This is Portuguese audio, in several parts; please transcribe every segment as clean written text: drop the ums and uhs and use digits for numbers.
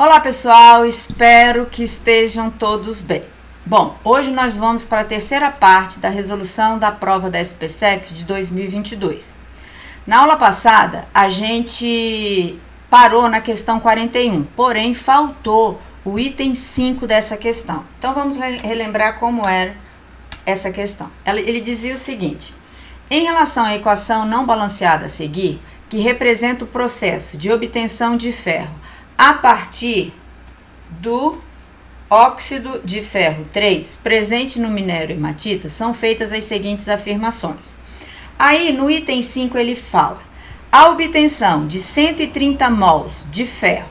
Olá pessoal, espero que estejam todos bem. Bom, hoje nós vamos para a terceira parte da resolução da prova da SPSEC de 2022. Na aula passada, a gente parou na questão 41, porém faltou o item 5 dessa questão. Então vamos relembrar como era essa questão. Ele dizia o seguinte: em relação à equação não balanceada a seguir, que representa o processo de obtenção de ferro a partir do óxido de ferro 3 presente no minério hematita, são feitas as seguintes afirmações. Aí no item 5 ele fala: a obtenção de 130 mols de ferro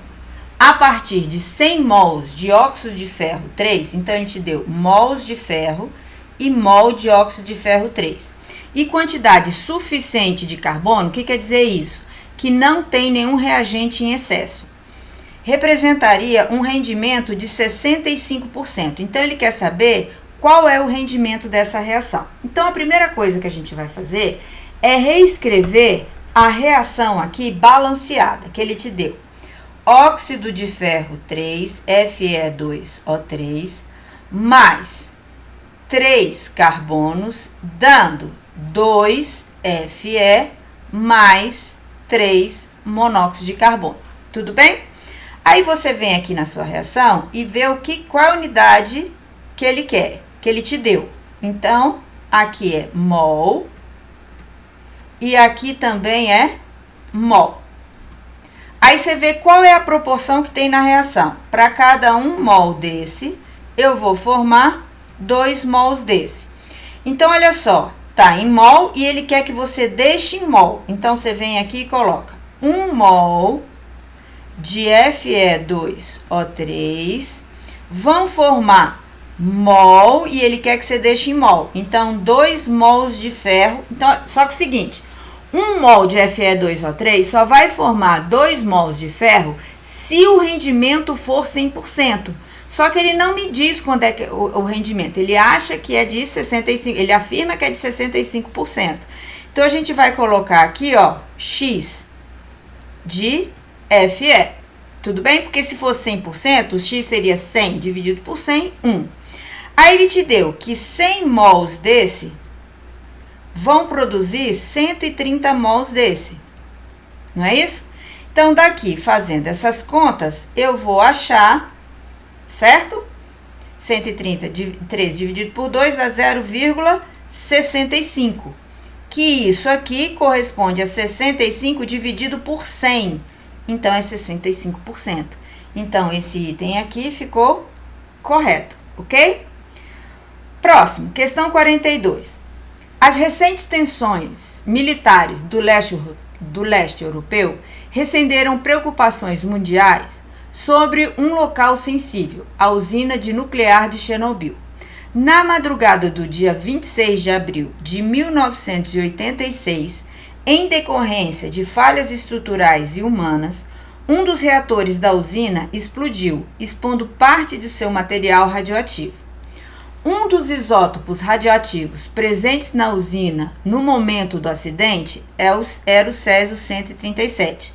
a partir de 100 mols de óxido de ferro 3, então a gente deu mols de ferro e mol de óxido de ferro 3. E quantidade suficiente de carbono, o que quer dizer isso? Que não tem nenhum reagente em excesso. Representaria um rendimento de 65%. Então, ele quer saber qual é o rendimento dessa reação. Então, a primeira coisa que a gente vai fazer é reescrever a reação aqui balanceada, que ele te deu. Óxido de ferro 3, Fe2O3, mais 3 carbonos, dando 2 Fe mais 3 monóxido de carbono. Tudo bem? Aí você vem aqui na sua reação e vê qual é a unidade que ele quer, que ele te deu. Então, aqui é mol e aqui também é mol. Aí você vê qual é a proporção que tem na reação. Para cada 1 mol desse, eu vou formar 2 mols desse. Então, olha só, tá em mol e ele quer que você deixe em mol. Então, você vem aqui e coloca 1 mol de Fe2O3 vão formar mol e ele quer que você deixe em mol. Então, 2 mols de ferro. Então, só que é o seguinte, 1 mol de Fe2O3 só vai formar 2 mols de ferro se o rendimento for 100%. Só que ele não me diz quando é que o rendimento. Ele acha que é de 65%, ele afirma que é de 65%. Então, a gente vai colocar aqui, ó, X de Fe. Tudo bem? Porque se fosse 100%, o X seria 100 dividido por 100, 1. Aí ele te deu que 100 mols desse vão produzir 130 mols desse. Não é isso? Então, daqui, fazendo essas contas, eu vou achar, certo? 133 dividido por 2 dá 0,65. Que isso aqui corresponde a 65 dividido por 100. Então, é 65%. Então, esse item aqui ficou correto, ok? Próximo, questão 42. As recentes tensões militares do leste europeu recenderam preocupações mundiais sobre um local sensível, a usina de nuclear de Chernobyl. Na madrugada do dia 26 de abril de 1986, em decorrência de falhas estruturais e humanas, um dos reatores da usina explodiu, expondo parte do seu material radioativo. Um dos isótopos radioativos presentes na usina no momento do acidente era o Césio-137,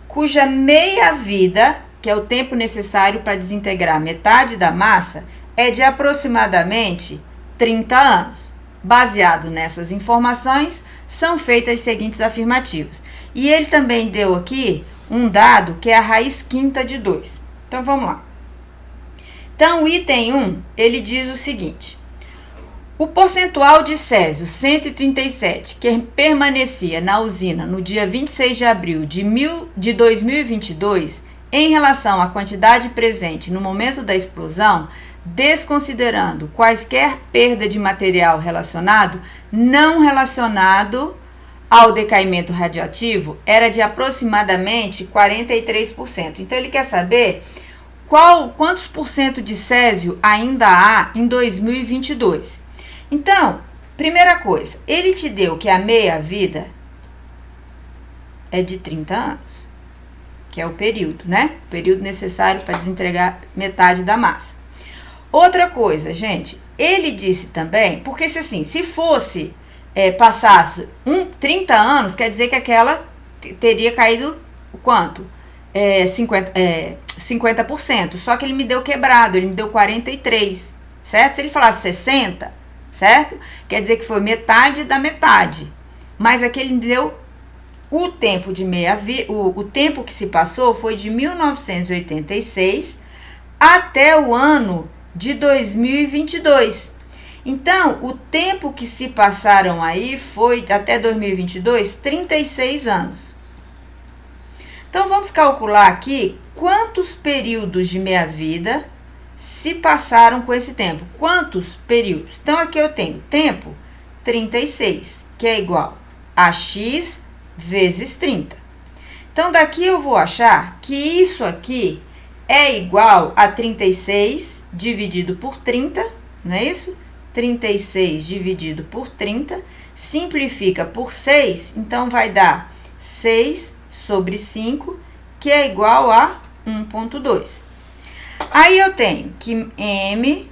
cuja meia-vida, que é o tempo necessário para desintegrar metade da massa, é de aproximadamente 30 anos. Baseado nessas informações, são feitas as seguintes afirmativas. E ele também deu aqui um dado que é a raiz quinta de 2. Então, vamos lá. Então, o item 1, ele diz o seguinte: o percentual de Césio 137 que permanecia na usina no dia 26 de abril de 2022, em relação à quantidade presente no momento da explosão, desconsiderando quaisquer perda de material não relacionado ao decaimento radioativo, era de aproximadamente 43%. Então, ele quer saber quantos por cento de césio ainda há em 2022. Então, primeira coisa, ele te deu que a meia-vida é de 30 anos, que é o período, né? O período necessário para desintegrar metade da massa. Outra coisa, gente, ele disse também, porque se fosse passasse 30 anos, quer dizer que aquela teria caído quanto? 50%, só que ele me deu quebrado, ele me deu 43, certo? Se ele falasse 60, certo? Quer dizer que foi metade da metade, mas aqui ele me deu o tempo de o tempo que se passou foi de 1986 até o ano de 2022. Então, o tempo que se passaram aí foi, até 2022, 36 anos. Então, vamos calcular aqui quantos períodos de meia-vida se passaram com esse tempo. Quantos períodos? Então, aqui eu tenho tempo 36, que é igual a x vezes 30. Então, daqui eu vou achar que isso aqui é igual a 36 dividido por 30, não é isso? 36 dividido por 30, simplifica por 6, então vai dar 6 sobre 5, que é igual a 1,2. Aí eu tenho que M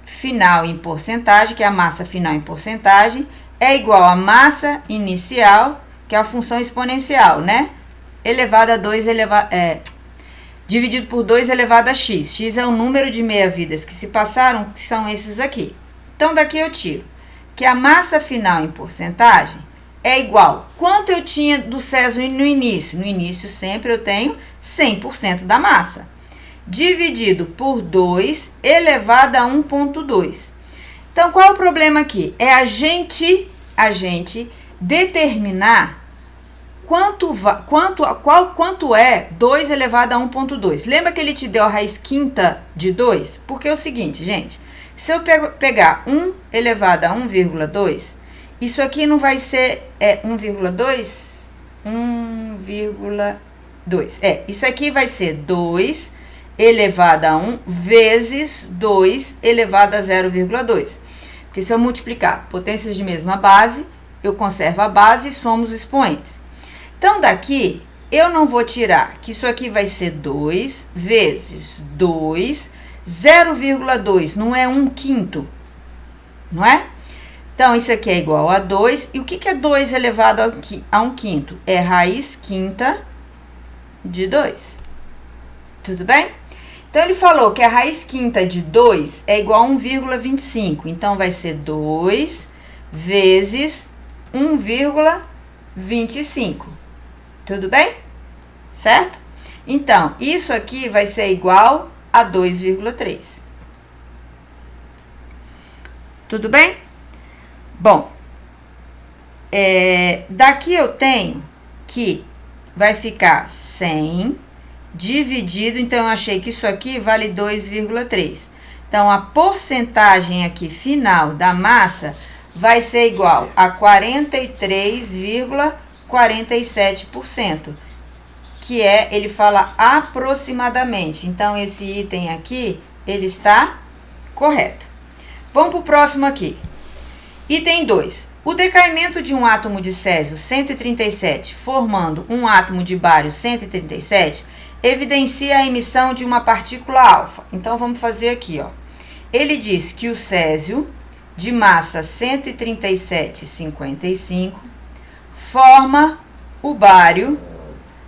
final em porcentagem, que é a massa final em porcentagem, é igual a massa inicial, que é a função exponencial, né? Elevado a 2 dividido por 2 elevado a x. X é o número de meia-vidas que se passaram, que são esses aqui. Então, daqui eu tiro que a massa final em porcentagem é igual. Quanto eu tinha do Césio no início? No início, sempre eu tenho 100% da massa. Dividido por 2 elevado a 1,2. Então, qual é o problema aqui? É a gente determinar quanto é 2 elevado a 1,2. Lembra que ele te deu a raiz quinta de 2? Porque é o seguinte, gente, se eu pegar 1 elevado a 1,2, isso aqui não vai ser 1,2? 1,2. Isso aqui vai ser 2 elevado a 1 vezes 2 elevado a 0,2. Porque se eu multiplicar potências de mesma base, eu conservo a base e somo os expoentes. Então, daqui, eu não vou tirar, que isso aqui vai ser 2 vezes 2, 0,2, não é 1/5, não é? Então, isso aqui é igual a 2. E o que é 2 elevado a 1/5? É raiz quinta de 2. Tudo bem? Então, ele falou que a raiz quinta de 2 é igual a 1,25. Então, vai ser 2 vezes 1,25. Tudo bem? Certo? Então, isso aqui vai ser igual a 2,3. Tudo bem? Bom, daqui eu tenho que vai ficar 100 dividido, então eu achei que isso aqui vale 2,3. Então, a porcentagem aqui final da massa vai ser igual a 43,47%, que ele fala aproximadamente. Então, esse item aqui, ele está correto. Vamos para o próximo aqui. Item 2. O decaimento de um átomo de césio 137, formando um átomo de bário 137, evidencia a emissão de uma partícula alfa. Então, vamos fazer aqui, ó. Ele diz que o césio, de massa 137,55, forma o bário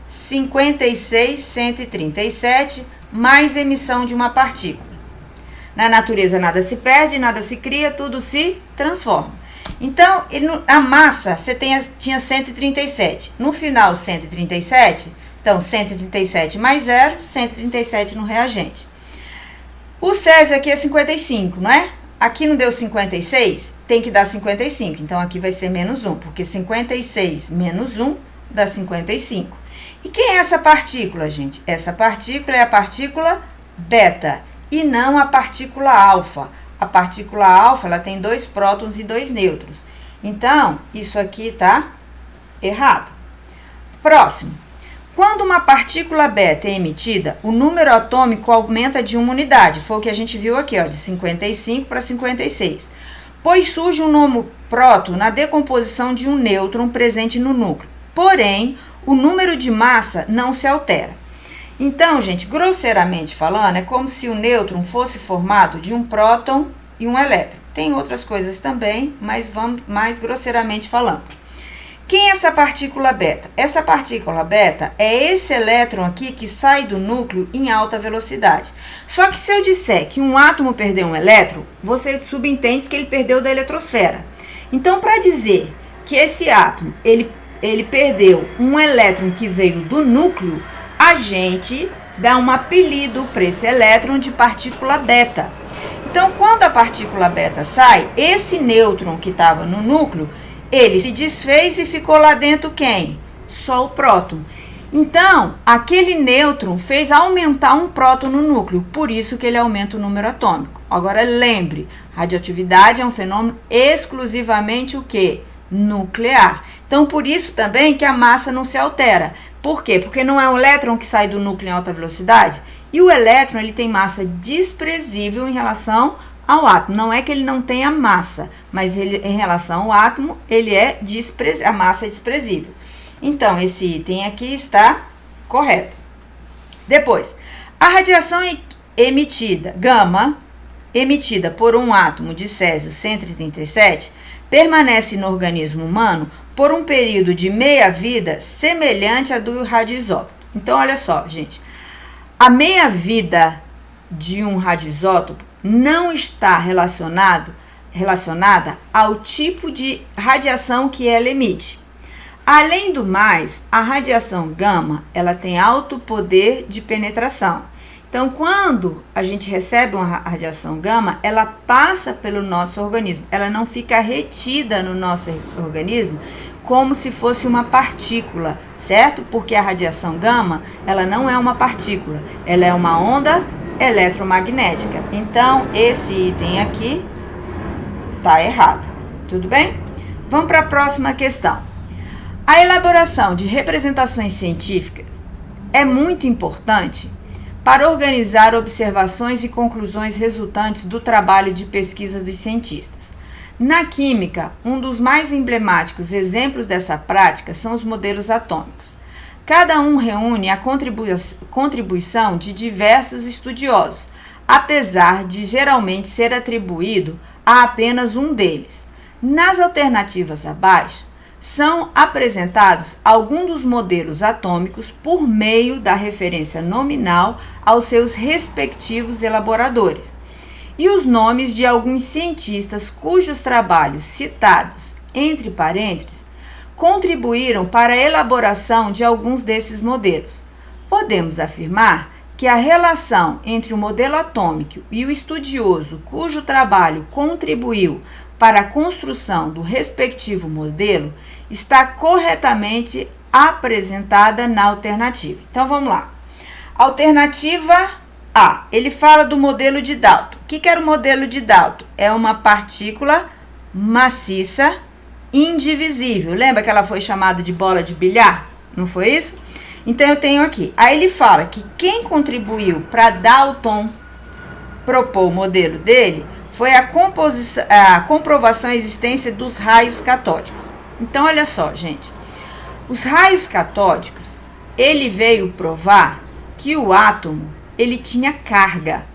56,137, mais emissão de uma partícula. Na natureza nada se perde, nada se cria, tudo se transforma. Então, a massa, você tinha 137. No final, 137. Então, 137 mais 0, 137 no reagente. O césio aqui é 55, não é? Aqui não deu 56, tem que dar 55. Então, aqui vai ser menos 1, porque 56 menos 1 dá 55. E quem é essa partícula, gente? Essa partícula é a partícula beta e não a partícula alfa. A partícula alfa, ela tem 2 prótons e 2 nêutrons. Então, isso aqui tá errado. Próximo. Quando uma partícula beta é emitida, o número atômico aumenta de uma unidade. Foi o que a gente viu aqui, ó, de 55 para 56. Pois surge um novo próton na decomposição de um nêutron presente no núcleo. Porém, o número de massa não se altera. Então, gente, grosseiramente falando, é como se o nêutron fosse formado de um próton e um elétron. Tem outras coisas também, mas vamos mais grosseiramente falando. Quem é essa partícula beta? Essa partícula beta é esse elétron aqui que sai do núcleo em alta velocidade. Só que se eu disser que um átomo perdeu um elétron, você subentende que ele perdeu da eletrosfera. Então, para dizer que esse átomo ele perdeu um elétron que veio do núcleo, a gente dá um apelido para esse elétron de partícula beta. Então, quando a partícula beta sai, esse nêutron que estava no núcleo, ele se desfez e ficou lá dentro quem? Só o próton. Então, aquele nêutron fez aumentar um próton no núcleo, por isso que ele aumenta o número atômico. Agora, lembre, radioatividade é um fenômeno exclusivamente o quê? Nuclear. Então, por isso também que a massa não se altera. Por quê? Porque não é um elétron que sai do núcleo em alta velocidade, e o elétron ele tem massa desprezível em relação ao átomo. Não é que ele não tenha massa, mas ele, em relação ao átomo, ele é a massa é desprezível. Então, esse item aqui está correto. Depois, a radiação emitida, gama, emitida por um átomo de césio 137, permanece no organismo humano por um período de meia-vida semelhante à do radioisótopo. Então, olha só, gente. A meia-vida de um radioisótopo não está relacionada ao tipo de radiação que ela emite. Além do mais, a radiação gama, ela tem alto poder de penetração. Então, quando a gente recebe uma radiação gama, ela passa pelo nosso organismo. Ela não fica retida no nosso organismo como se fosse uma partícula, certo? Porque a radiação gama, ela não é uma partícula, ela é uma onda eletromagnética. Então, esse item aqui tá errado. Tudo bem? Vamos para a próxima questão. A elaboração de representações científicas é muito importante para organizar observações e conclusões resultantes do trabalho de pesquisa dos cientistas. Na química, um dos mais emblemáticos exemplos dessa prática são os modelos atômicos. Cada um reúne a contribuição de diversos estudiosos, apesar de geralmente ser atribuído a apenas um deles. Nas alternativas abaixo, são apresentados alguns dos modelos atômicos por meio da referência nominal aos seus respectivos elaboradores e os nomes de alguns cientistas cujos trabalhos citados, entre parênteses, contribuíram para a elaboração de alguns desses modelos. Podemos afirmar que a relação entre o modelo atômico e o estudioso cujo trabalho contribuiu para a construção do respectivo modelo está corretamente apresentada na alternativa. Então, vamos lá. Alternativa A. Ele fala do modelo de Dalton. O que era o modelo de Dalton? É uma partícula maciça indivisível. Lembra que ela foi chamada de bola de bilhar? Não foi isso? Então, eu tenho aqui. Aí ele fala que quem contribuiu para Dalton propor o modelo dele foi a comprovação da existência dos raios catódicos. Então, olha só, gente. Os raios catódicos, ele veio provar que o átomo, ele tinha carga,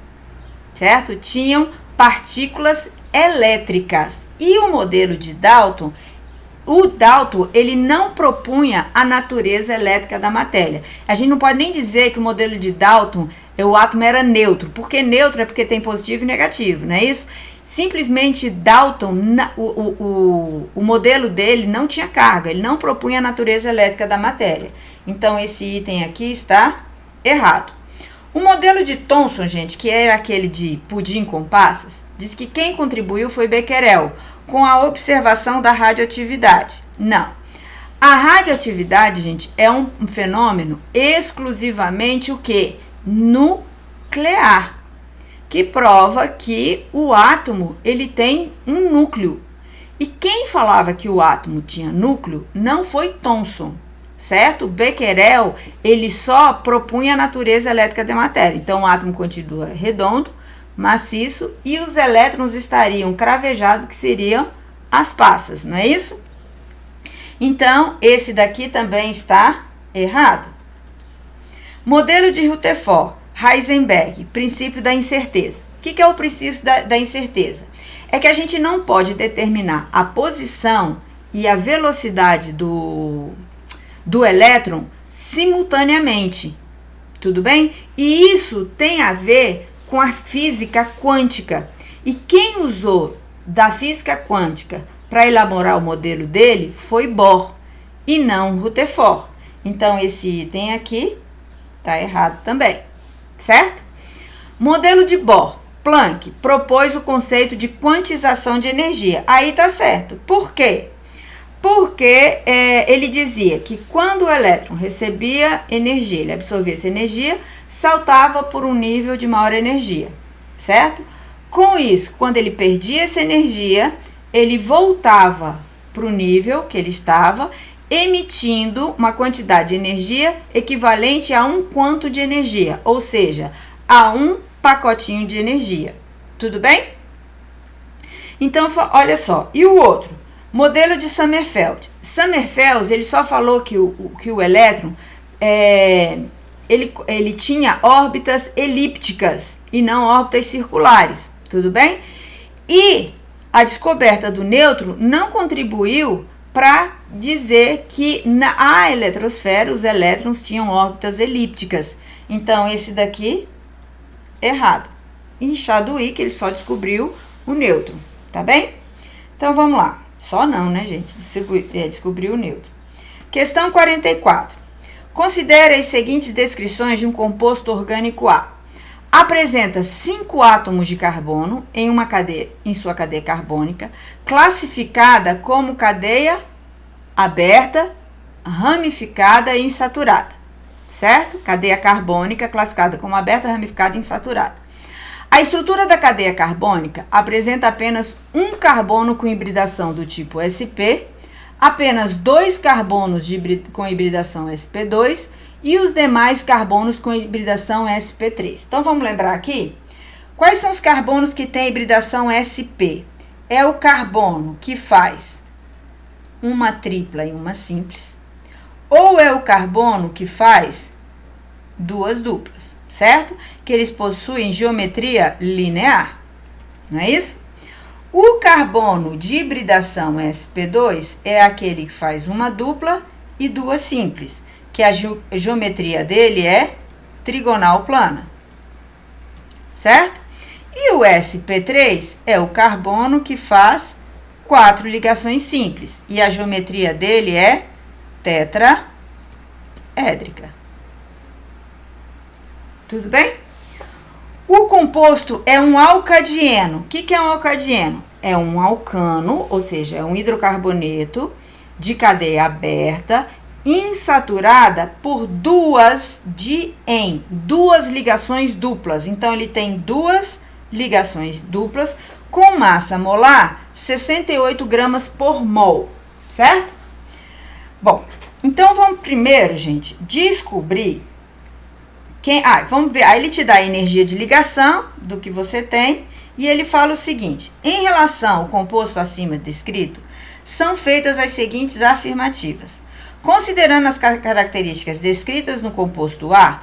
certo? Tinham partículas elétricas. E o modelo de Dalton, o Dalton, ele não propunha a natureza elétrica da matéria. A gente não pode nem dizer que o modelo de Dalton, o átomo era neutro, porque neutro é porque tem positivo e negativo, não é isso? Simplesmente Dalton, o modelo dele não tinha carga, ele não propunha a natureza elétrica da matéria. Então, esse item aqui está errado. O modelo de Thomson, gente, que era aquele de pudim com passas, diz que quem contribuiu foi Becquerel, com a observação da radioatividade. Não. A radioatividade, gente, é um fenômeno exclusivamente o quê? Nuclear, que prova que o átomo, ele tem um núcleo. E quem falava que o átomo tinha núcleo não foi Thomson, certo? Becquerel, ele só propunha a natureza elétrica da matéria. Então, o átomo continua redondo, maciço, e os elétrons estariam cravejados, que seriam as passas, não é isso? Então, esse daqui também está errado. Modelo de Rutherford, Heisenberg, princípio da incerteza. O que é o princípio da incerteza? É que a gente não pode determinar a posição e a velocidade do elétron simultaneamente. Tudo bem? E isso tem a ver com a física quântica. E quem usou da física quântica para elaborar o modelo dele foi Bohr e não Rutherford. Então, esse item aqui está errado também, certo? Modelo de Bohr. Planck propôs o conceito de quantização de energia. Aí tá certo. Por quê? Porque ele dizia que quando o elétron recebia energia, ele absorvia essa energia, saltava por um nível de maior energia, certo? Com isso, quando ele perdia essa energia, ele voltava para o nível que ele estava, emitindo uma quantidade de energia equivalente a um quanto de energia, ou seja, a um pacotinho de energia. Tudo bem? Então, olha só. E o outro? Modelo de Sommerfeld. Sommerfeld, ele só falou que o elétron, ele tinha órbitas elípticas e não órbitas circulares. Tudo bem? E a descoberta do nêutron não contribuiu para dizer que na eletrosfera os elétrons tinham órbitas elípticas. Então, esse daqui, errado. E Chadwick, que ele só descobriu o nêutron, tá bem? Então, vamos lá. Só não, né, gente? Descobriu o nêutron. Questão 44. Considere as seguintes descrições de um composto orgânico A. Apresenta 5 átomos de carbono em sua cadeia carbônica, classificada como cadeia aberta, ramificada e insaturada. Certo? Cadeia carbônica classificada como aberta, ramificada e insaturada. A estrutura da cadeia carbônica apresenta apenas um carbono com hibridação do tipo sp, apenas 2 carbonos com hibridação sp2 e os demais carbonos com hibridação sp3. Então, vamos lembrar aqui? Quais são os carbonos que têm hibridação sp? É o carbono que faz uma tripla e uma simples, ou é o carbono que faz 2 duplas, certo? Que eles possuem geometria linear, não é isso? O carbono de hibridação sp2 é aquele que faz uma dupla e 2 simples, que a geometria dele é trigonal plana, certo? E o sp3 é o carbono que faz 4 ligações simples, e a geometria dele é tetraédrica. Tudo bem? O composto é um alcadieno. O que é um alcadieno? É um alcano, ou seja, é um hidrocarboneto de cadeia aberta, insaturada por 2 ligações duplas. Então, ele tem 2 ligações duplas com massa molar 68 gramas por mol, certo? Bom, então vamos primeiro, gente, descobrir vamos ver, aí ele te dá a energia de ligação do que você tem e ele fala o seguinte: em relação ao composto acima descrito, são feitas as seguintes afirmativas. Considerando as características descritas no composto A,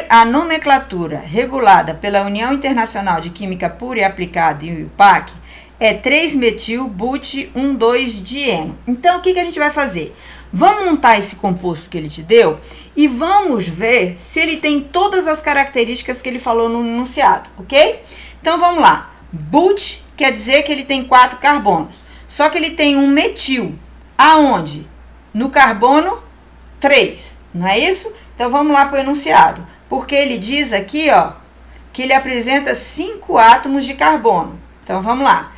a nomenclatura regulada pela União Internacional de Química Pura e Aplicada e o IUPAC é 3-metil-but-1,2-dieno. Então, o que a gente vai fazer? Vamos montar esse composto que ele te deu e vamos ver se ele tem todas as características que ele falou no enunciado, ok? Então, vamos lá. But quer dizer que ele tem 4 carbonos, só que ele tem um metil. Aonde? No carbono 3, não é isso? Então, vamos lá para o enunciado, porque ele diz aqui, ó, que ele apresenta 5 átomos de carbono. Então, vamos lá.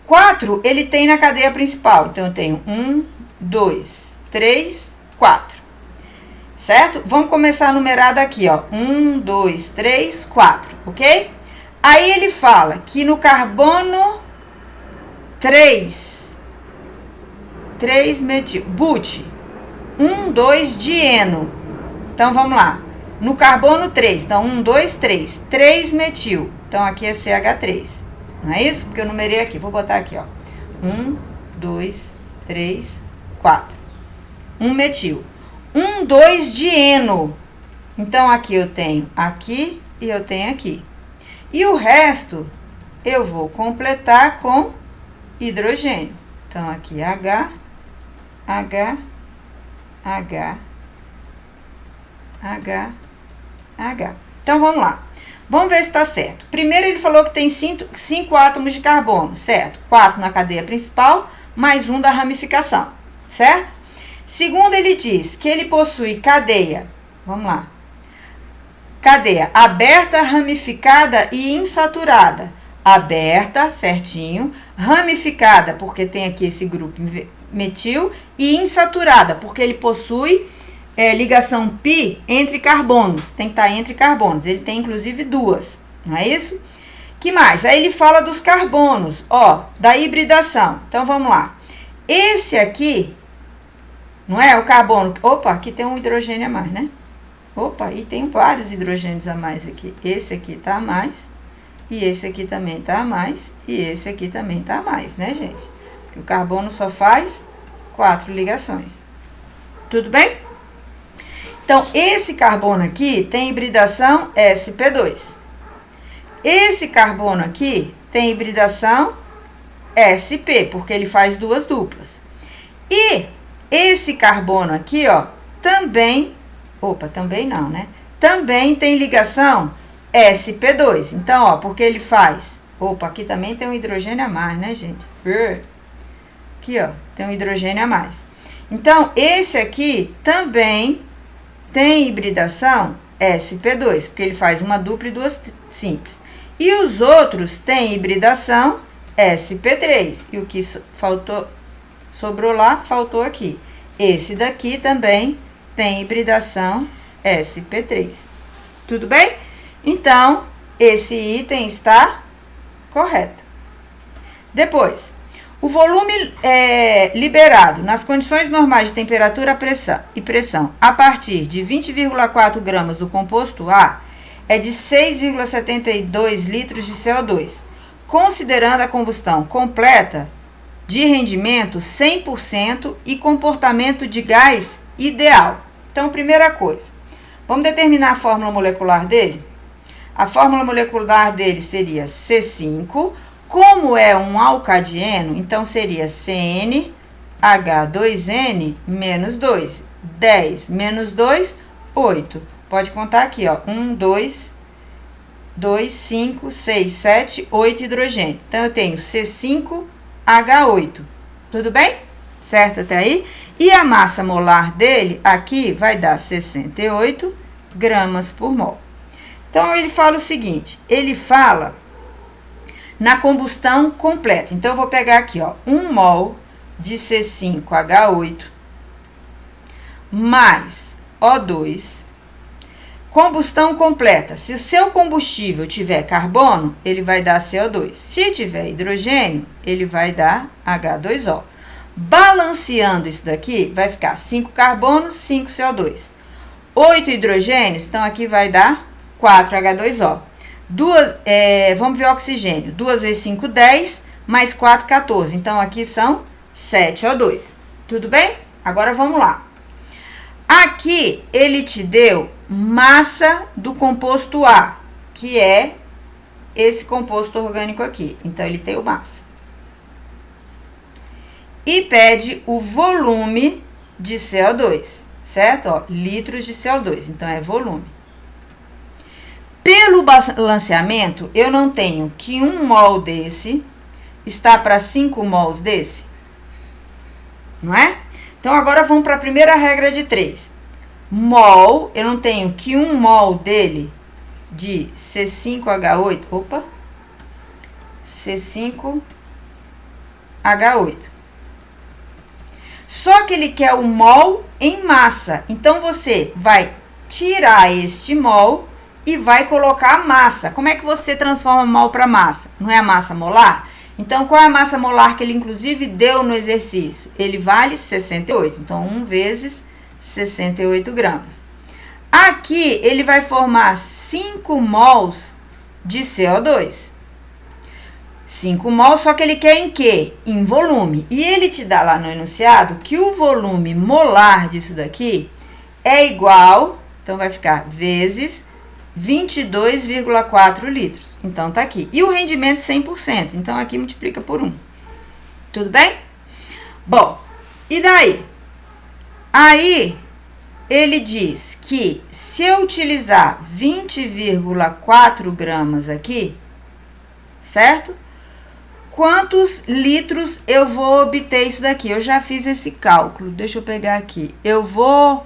4 ele tem na cadeia principal, então eu tenho 1, 2, 3, 4, certo? Vamos começar a numerar daqui, ó, 1, 2, 3, 4, ok? Aí ele fala que no carbono 3 metil, but, 1,2-dieno. Então, vamos lá. No carbono 3, então 1, 2, 3, 3 metil. Então, aqui é CH3. Não é isso? Porque eu numerei aqui. Vou botar aqui, ó. 1, 2, 3, 4. 1 metil. 1,2-dieno. Então, aqui eu tenho aqui e eu tenho aqui. E o resto eu vou completar com hidrogênio. Então, aqui H H, H, H, H. Então, vamos lá. Vamos ver se está certo. Primeiro, ele falou que tem 5 átomos de carbono, certo? 4 na cadeia principal, mais 1 da ramificação, certo? Segundo, ele diz que ele possui cadeia, vamos lá, cadeia aberta, ramificada e insaturada. Aberta, certinho, ramificada, porque tem aqui esse grupo metil, e insaturada, porque ele possui ligação pi entre carbonos, tem que estar entre carbonos, ele tem inclusive 2, não é isso? Que mais? Aí ele fala dos carbonos, ó, da hibridação. Então, vamos lá. Esse aqui, não é o carbono, opa, aqui tem um hidrogênio a mais, né? Opa, e tem vários hidrogênios a mais aqui. Esse aqui tá a mais, e esse aqui também tá a mais, e esse aqui também tá a mais, né, gente? Porque o carbono só faz 4 ligações. Tudo bem? Então, esse carbono aqui tem hibridação sp2. Esse carbono aqui tem hibridação sp, porque ele faz 2 duplas. E esse carbono aqui, ó, também, opa, também não, né? Também tem ligação sp2. Então, ó, porque ele faz, opa, aqui também tem um hidrogênio a mais, né, gente? Aqui, ó, tem um hidrogênio a mais. Então, esse aqui também tem hibridação sp2, porque ele faz uma dupla e 2 simples. E os outros têm hibridação sp3. E o que sobrou lá, faltou aqui. Esse daqui também tem hibridação sp3. Tudo bem? Então, esse item está correto. Depois, o volume liberado nas condições normais de temperatura e pressão a partir de 20,4 gramas do composto A é de 6,72 litros de CO2, considerando a combustão completa de rendimento 100% e comportamento de gás ideal. Então, primeira coisa, vamos determinar a fórmula molecular dele? A fórmula molecular dele seria C5. Como é um alcadieno, então seria CnH2n menos 2. 10 menos 2, 8. Pode contar aqui, ó. 1, 2, 5, 6, 7, 8 hidrogênio. Então, eu tenho C5H8. Tudo bem? Certo até aí? E a massa molar dele aqui vai dar 68 gramas por mol. Então, ele fala o seguinte, ele fala na combustão completa. Então, eu vou pegar aqui, ó, 1 mol de C5H8 mais O2, combustão completa. Se o seu combustível tiver carbono, ele vai dar CO2. Se tiver hidrogênio, ele vai dar H2O. Balanceando isso daqui, vai ficar 5 carbonos, 5 CO2. 8 hidrogênios, então aqui vai dar 4 H2O. Vamos ver o oxigênio. 2 vezes 5, 10, mais 4, 14. Então, aqui são 7 O2. Tudo bem? Agora, vamos lá. Aqui, ele te deu massa do composto A, que é esse composto orgânico aqui. Então, ele tem o massa. E pede o volume de CO2, certo? Ó, litros de CO2. Então, é volume. Pelo balanceamento, eu não tenho que 1 mol desse está para 5 mols desse, não é? Então, agora vamos para a primeira regra de 3. Mol, eu não tenho que 1 mol dele de C5H8, opa, C5H8. Só que ele quer o mol em massa. Então, você vai tirar este mol e vai colocar a massa. Como é que você transforma mol para massa? Não é a massa molar? Então, qual é a massa molar que ele, inclusive, deu no exercício? Ele vale 68. Então, 1 vezes 68 gramas. Aqui, ele vai formar 5 mols de CO2. 5 mols, só que ele quer em quê? Em volume. E ele te dá lá no enunciado que o volume molar disso daqui é igual, então vai ficar vezes 22,4 litros. Então, tá aqui. E o rendimento 100%. Então, aqui multiplica por 1. Tudo bem? Bom, e daí? Aí, ele diz que se eu utilizar 20,4 gramas aqui, certo? Quantos litros eu vou obter isso daqui? Eu já fiz esse cálculo, deixa eu pegar aqui. Eu vou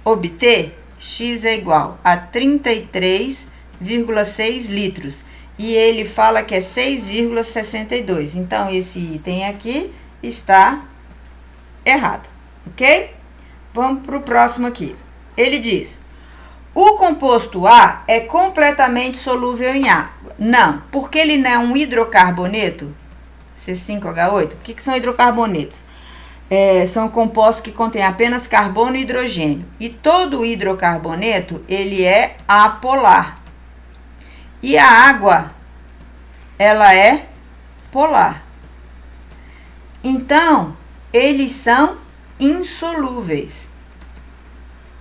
obter X é igual a 33,6 litros. E ele fala que é 6,62. Então, esse item aqui está errado, ok? Vamos para o próximo aqui. Ele diz, o composto A é completamente solúvel em água. Não, porque ele não é um hidrocarboneto, C5H8. O que são hidrocarbonetos? São compostos que contêm apenas carbono e hidrogênio. E todo hidrocarboneto, ele é apolar. E a água, ela é polar. Então, eles são insolúveis.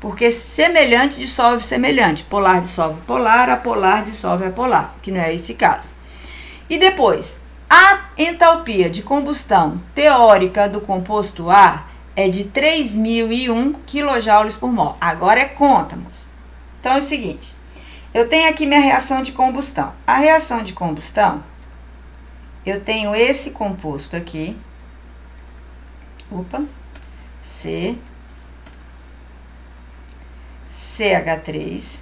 Porque semelhante dissolve semelhante. Polar dissolve polar, apolar dissolve apolar. Que não é esse caso. E depois, a entalpia de combustão teórica do composto A é de 3.001 kJ por mol. Agora é conta, moço. Então é o seguinte. Eu tenho aqui minha reação de combustão. A reação de combustão, eu tenho esse composto aqui. Opa. CH3.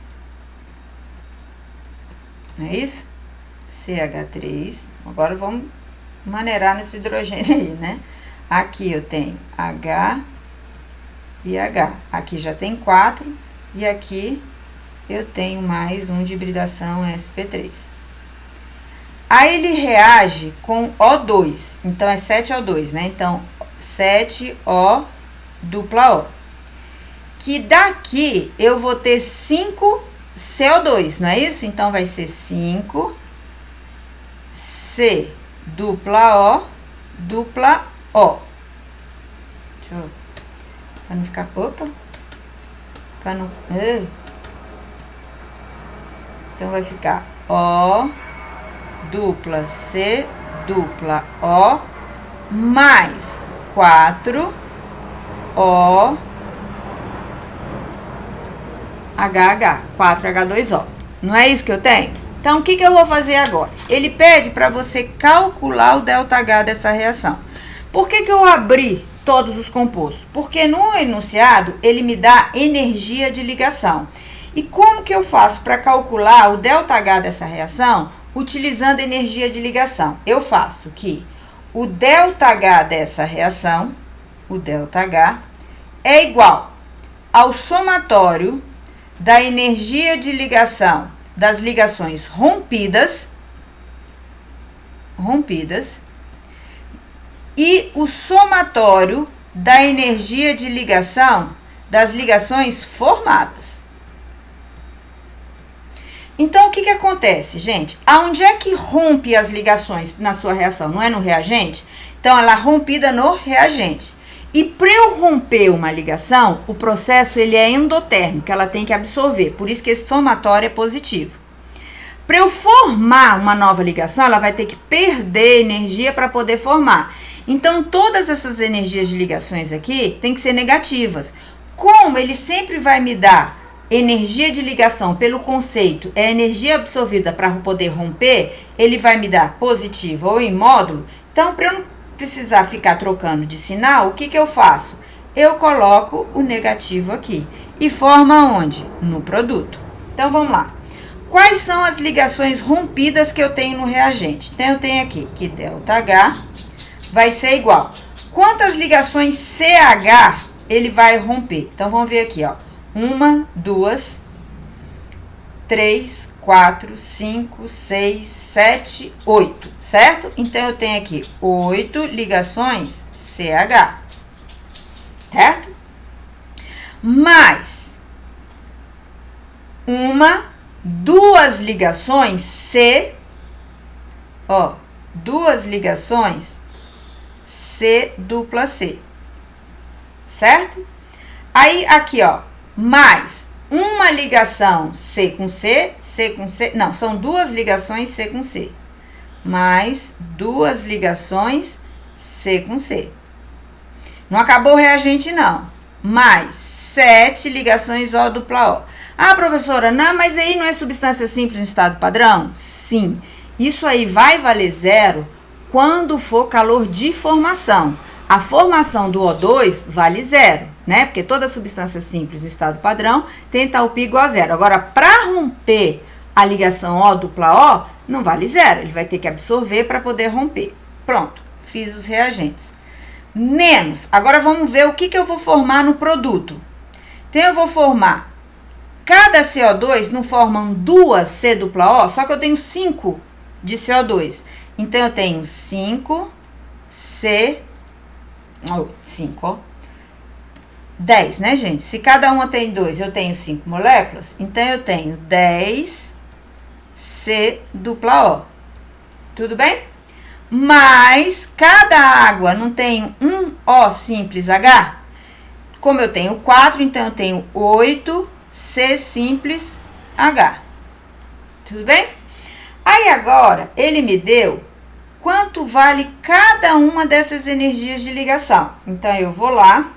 Não é isso? CH3. Agora vamos maneirar nesse hidrogênio aí, né? Aqui eu tenho H e H. Aqui já tem 4. E aqui eu tenho mais um de hibridação sp3. Aí ele reage com O2. Então, é 7O2, né? Então, 7O dupla O. Que daqui eu vou ter 5 CO2, não é isso? Então, vai ser 5 C dupla O dupla O. Deixa eu... Pra não ficar... Opa! Pra não... Então, vai ficar O dupla C dupla O mais 4 O HH, 4H2O. Não é isso que eu tenho? Então, o que eu vou fazer agora? Ele pede para você calcular o ΔH dessa reação. Por que eu abri todos os compostos? Porque no enunciado, ele me dá energia de ligação. E como que eu faço para calcular o ΔH dessa reação utilizando energia de ligação? Eu faço que o ΔH dessa reação, o ΔH, é igual ao somatório da energia de ligação das ligações rompidas e o somatório da energia de ligação das ligações formadas. Então, o que acontece, gente? Aonde é que rompe as ligações na sua reação? Não é no reagente? Então, ela é rompida no reagente. E para eu romper uma ligação, o processo ele é endotérmico, ela tem que absorver. Por isso que esse somatório é positivo. Para eu formar uma nova ligação, ela vai ter que perder energia para poder formar. Então, todas essas energias de ligações aqui tem que ser negativas. Como ele sempre vai me dar energia de ligação pelo conceito é energia absorvida para poder romper, ele vai me dar positivo ou em módulo. Então, para eu não precisar ficar trocando de sinal, o que eu faço? Eu coloco o negativo aqui e forma onde? No produto. Então, vamos lá. Quais são as ligações rompidas que eu tenho no reagente? Então, eu tenho aqui que ΔH vai ser igual. Quantas ligações CH ele vai romper? Então, vamos ver aqui, ó. 1, 2, 3, 4, 5, 6, 7, 8, certo? Então, eu tenho aqui 8 ligações CH, certo? Mais 2 ligações C, ó, 2 ligações C dupla C, certo? Aí, aqui, ó, mais uma ligação C com C, não, são 2 ligações C com C, mais 2 ligações C com C. Não acabou o reagente, não. mais 7 ligações O dupla O. Ah, professora, não, mas aí não é substância simples no estado padrão? Sim. Isso aí vai valer zero quando for calor de formação. A formação do O2 vale zero, né? Porque toda substância simples no estado padrão tem entalpia igual a zero. Agora, para romper a ligação O dupla O, não vale zero. Ele vai ter que absorver para poder romper. Pronto, fiz os reagentes. Menos. Agora vamos ver o que eu vou formar no produto. Então, eu vou formar. Cada CO2 não formam 2 C dupla O, só que eu tenho 5 de CO2. Então, eu tenho 5 C... 5, ó. 10, né, gente? Se cada uma tem 2, eu tenho 5 moléculas. Então, eu tenho 10 C dupla O. Tudo bem? Mas, cada água não tem um O simples H? Como eu tenho 4, então eu tenho 8 C simples H. Tudo bem? Aí, agora, ele me deu quanto vale cada uma dessas energias de ligação. Então, eu vou lá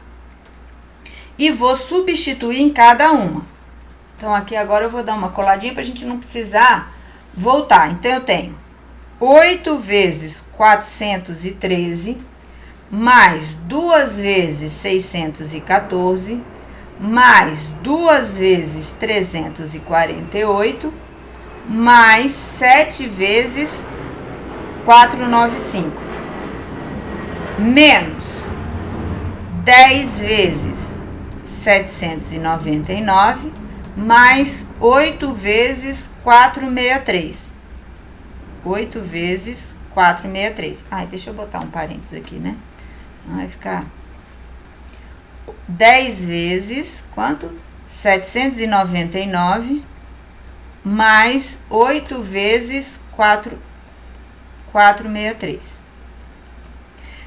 e vou substituir em cada uma. Então, aqui agora eu vou dar uma coladinha para a gente não precisar voltar. Então, eu tenho 8 vezes 413, mais 2 vezes 614, mais 2 vezes 348, mais 7 vezes 495, menos 10 vezes 799, mais 8 vezes 463. 8 vezes 463. Ai, deixa eu botar um parênteses aqui, né? Vai ficar 10 vezes, quanto? 799, mais 8 vezes 463.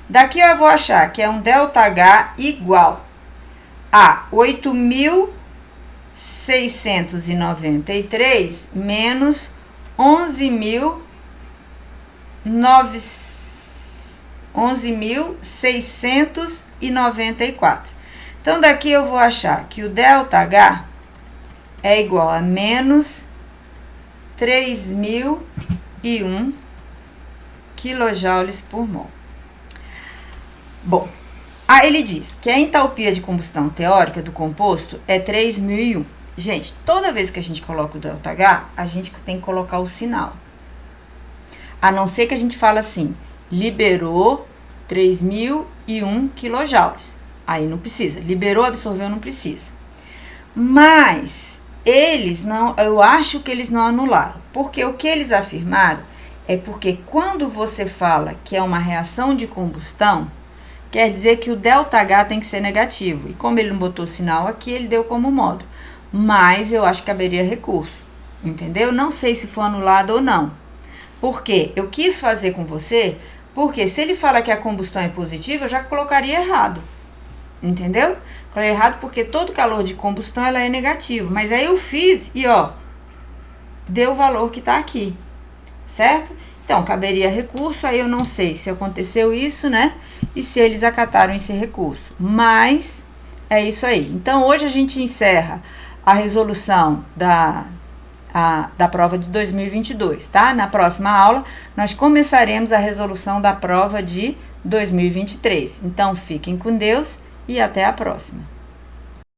Daqui eu vou achar que é um ΔH igual a 8.693 menos 11.694. Então, daqui eu vou achar que o ΔH é igual a menos 3.001 quilojoules por mol. Bom, aí ele diz que a entalpia de combustão teórica do composto é 3.001. Gente, toda vez que a gente coloca o ΔH, a gente tem que colocar o sinal. A não ser que a gente fala assim, liberou 3.001 quilojoules. Aí não precisa. Liberou, absorveu, não precisa. Mas eles não, eu acho que eles não anularam. Porque o que eles afirmaram é porque quando você fala que é uma reação de combustão, quer dizer que o ΔH tem que ser negativo. E como ele não botou sinal aqui, ele deu como módulo. Mas eu acho que caberia recurso. Entendeu? Não sei se foi anulado ou não. Por quê? Eu quis fazer com você, porque se ele fala que a combustão é positiva, eu já colocaria errado. Entendeu? Coloquei errado porque todo calor de combustão ela é negativo. Mas aí eu fiz e ó, deu o valor que tá aqui. Certo? Então, caberia recurso, aí eu não sei se aconteceu isso, né? E se eles acataram esse recurso. Mas é isso aí. Então, hoje a gente encerra a resolução da prova de 2022, tá? Na próxima aula, nós começaremos a resolução da prova de 2023. Então, fiquem com Deus e até a próxima.